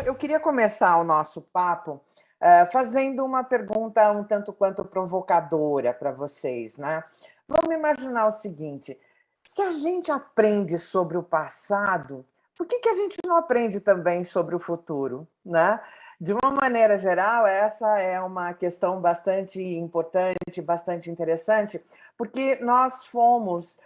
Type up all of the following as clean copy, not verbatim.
Então, eu queria começar o nosso papo fazendo uma pergunta um tanto quanto provocadora para vocês, né? Vamos imaginar o seguinte: se a gente aprende sobre o passado, por que a gente não aprende também sobre o futuro, né? De uma maneira geral, essa é uma questão bastante importante, bastante interessante, porque nós fomos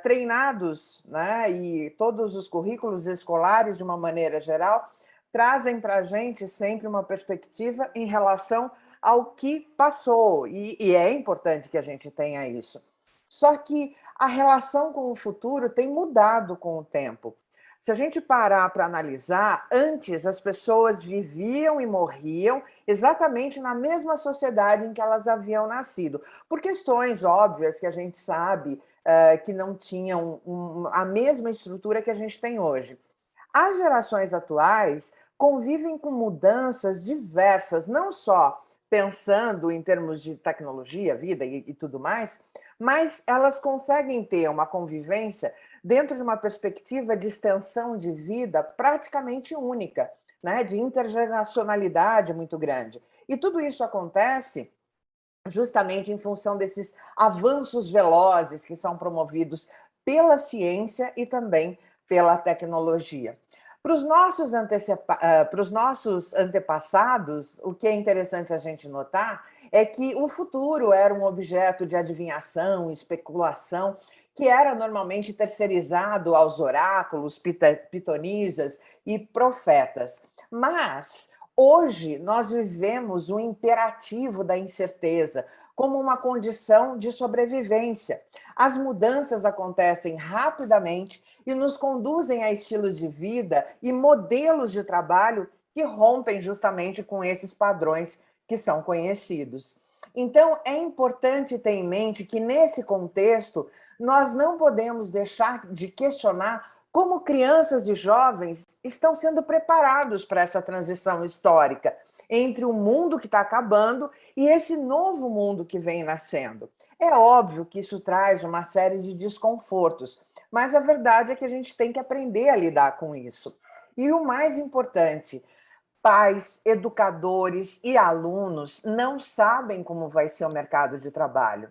treinados, né? E todos os currículos escolares, de uma maneira geral, trazem para a gente sempre uma perspectiva em relação ao que passou, e é importante que a gente tenha isso. Só que a relação com o futuro tem mudado com o tempo. Se a gente parar para analisar, antes as pessoas viviam e morriam exatamente na mesma sociedade em que elas haviam nascido, por questões óbvias que a gente sabe que não tinham a mesma estrutura que a gente tem hoje. As gerações atuais convivem com mudanças diversas, não só pensando em termos de tecnologia, vida e tudo mais, mas elas conseguem ter uma convivência dentro de uma perspectiva de extensão de vida praticamente única, né? De intergeracionalidade muito grande. E tudo isso acontece justamente em função desses avanços velozes que são promovidos pela ciência e também pela tecnologia. Para os nossos antepassados, o que é interessante a gente notar é que o futuro era um objeto de adivinhação, especulação, que era normalmente terceirizado aos oráculos, pitonisas e profetas. Mas hoje nós vivemos o imperativo da incerteza como uma condição de sobrevivência. As mudanças acontecem rapidamente e nos conduzem a estilos de vida e modelos de trabalho que rompem justamente com esses padrões que são conhecidos. Então, é importante ter em mente que, nesse contexto, nós não podemos deixar de questionar como crianças e jovens estão sendo preparados para essa transição histórica entre o mundo que está acabando e esse novo mundo que vem nascendo. É óbvio que isso traz uma série de desconfortos, mas a verdade é que a gente tem que aprender a lidar com isso. E o mais importante, pais, educadores e alunos não sabem como vai ser o mercado de trabalho.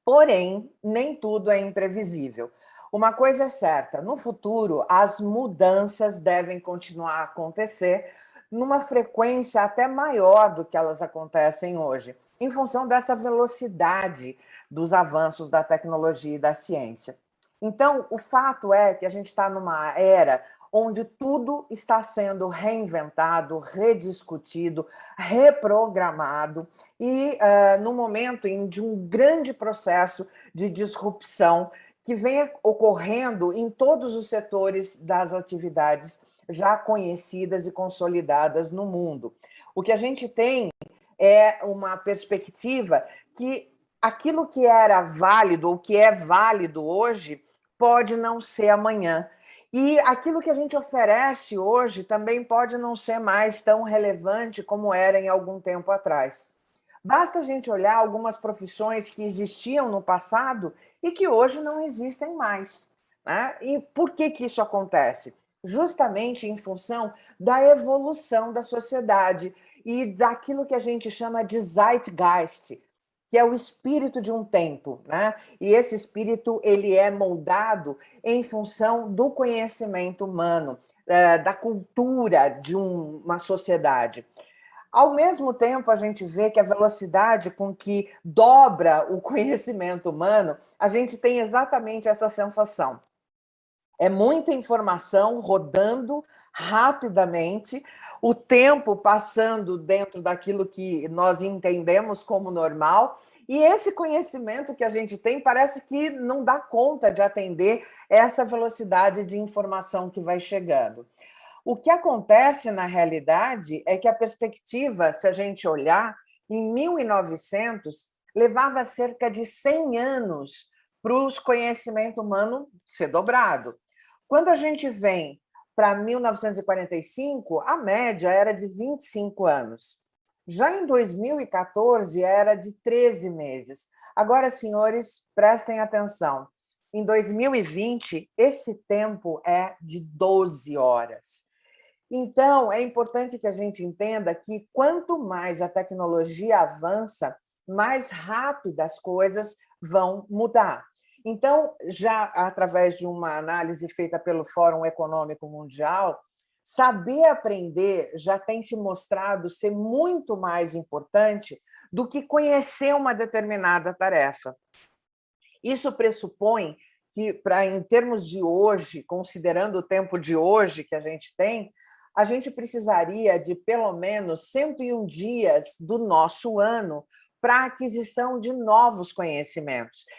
Porém, nem tudo é imprevisível. Uma coisa é certa: no futuro, as mudanças devem continuar a acontecer numa frequência até maior do que elas acontecem hoje, em função dessa velocidade dos avanços da tecnologia e da ciência. Então, o fato é que a gente está numa era onde tudo está sendo reinventado, rediscutido, reprogramado, e no momento de um grande processo de disrupção que vem ocorrendo em todos os setores das atividades já conhecidas e consolidadas no mundo. O que a gente tem é uma perspectiva que aquilo que era válido, ou que é válido hoje, pode não ser amanhã. E aquilo que a gente oferece hoje também pode não ser mais tão relevante como era em algum tempo atrás. Basta a gente olhar algumas profissões que existiam no passado e que hoje não existem mais, né? E por que isso acontece? Justamente em função da evolução da sociedade e daquilo que a gente chama de Zeitgeist, que é o espírito de um tempo, né? E esse espírito ele é moldado em função do conhecimento humano, da cultura de uma sociedade. Ao mesmo tempo, a gente vê que a velocidade com que dobra o conhecimento humano, a gente tem exatamente essa sensação. É muita informação rodando rapidamente, o tempo passando dentro daquilo que nós entendemos como normal, e esse conhecimento que a gente tem parece que não dá conta de atender essa velocidade de informação que vai chegando. O que acontece na realidade é que a perspectiva, se a gente olhar, em 1900, levava cerca de 100 anos para o conhecimento humano ser dobrado. Quando a gente vem para 1945, a média era de 25 anos. Já em 2014, era de 13 meses. Agora, senhores, prestem atenção. Em 2020, esse tempo é de 12 horas. Então, é importante que a gente entenda que quanto mais a tecnologia avança, mais rápido as coisas vão mudar. Então, já através de uma análise feita pelo Fórum Econômico Mundial, saber aprender já tem se mostrado ser muito mais importante do que conhecer uma determinada tarefa. Isso pressupõe que, em termos de hoje, considerando o tempo de hoje que a gente precisaria de pelo menos 101 dias do nosso ano para a aquisição de novos conhecimentos.